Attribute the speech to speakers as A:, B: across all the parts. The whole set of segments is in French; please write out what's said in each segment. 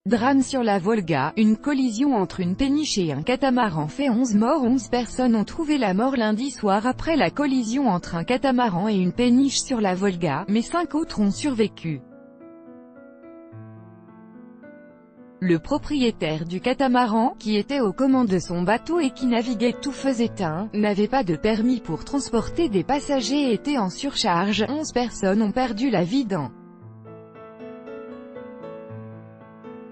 A: Drame sur la Volga, une collision entre une péniche et un catamaran fait 11 morts. 11 personnes ont trouvé la mort lundi soir après la collision entre un catamaran et une péniche sur la Volga, mais 5 autres ont survécu. Le propriétaire du catamaran, qui était aux commandes de son bateau et qui naviguait tout feu éteint, n'avait pas de permis pour transporter des passagers et était en surcharge. 11 personnes ont perdu la vie dans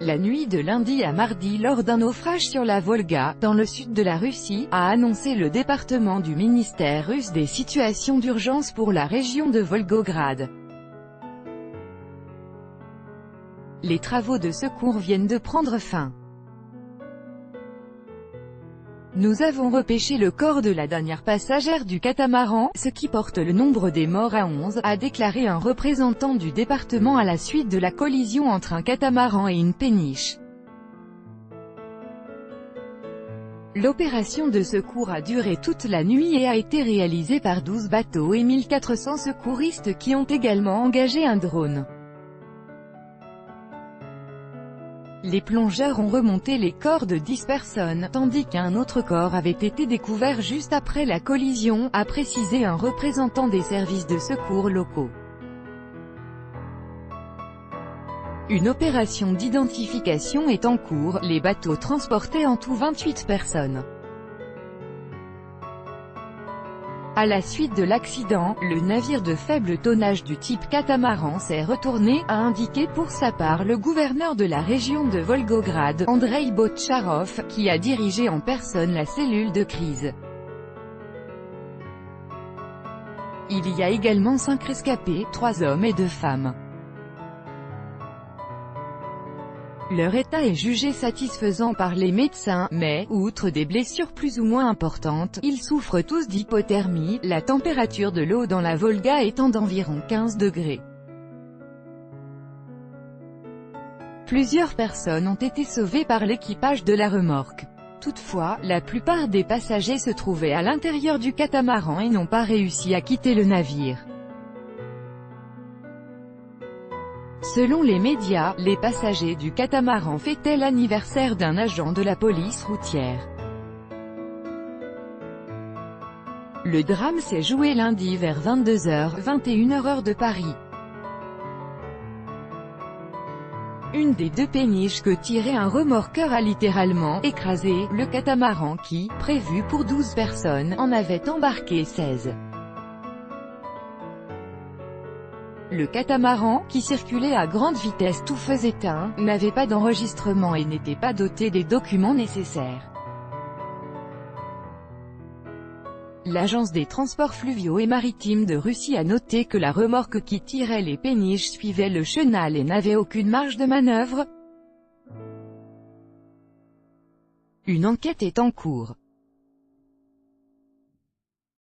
A: la nuit de lundi à mardi lors d'un naufrage sur la Volga, dans le sud de la Russie, a annoncé le département du ministère russe des situations d'urgence pour la région de Volgograd. Les travaux de secours viennent de prendre fin. Nous avons repêché le corps de la dernière passagère du catamaran, ce qui porte le nombre des morts à 11, a déclaré un représentant du département à la suite de la collision entre un catamaran et une péniche. L'opération de secours a duré toute la nuit et a été réalisée par 12 bateaux et 1400 secouristes qui ont également engagé un drone. Les plongeurs ont remonté les corps de 10 personnes, tandis qu'un autre corps avait été découvert juste après la collision, a précisé un représentant des services de secours locaux. Une opération d'identification est en cours. Les bateaux transportaient en tout 28 personnes. À la suite de l'accident, le navire de faible tonnage du type catamaran s'est retourné, a indiqué pour sa part le gouverneur de la région de Volgograd, Andrei Botcharov, qui a dirigé en personne la cellule de crise. Il y a également 5 rescapés, 3 hommes et 2 femmes. Leur état est jugé satisfaisant par les médecins, mais, outre des blessures plus ou moins importantes, ils souffrent tous d'hypothermie, la température de l'eau dans la Volga étant d'environ 15 degrés. Plusieurs personnes ont été sauvées par l'équipage de la remorque. Toutefois, la plupart des passagers se trouvaient à l'intérieur du catamaran et n'ont pas réussi à quitter le navire. Selon les médias, les passagers du catamaran fêtaient l'anniversaire d'un agent de la police routière. Le drame s'est joué lundi vers 22h, 21h heure de Paris. Une des 2 péniches que tirait un remorqueur a littéralement écrasé le catamaran qui, prévu pour 12 personnes, en avait embarqué 16. Le catamaran, qui circulait à grande vitesse tout feu éteint, n'avait pas d'enregistrement et n'était pas doté des documents nécessaires. L'Agence des transports fluviaux et maritimes de Russie a noté que la remorque qui tirait les péniches suivait le chenal et n'avait aucune marge de manœuvre. Une enquête est en cours.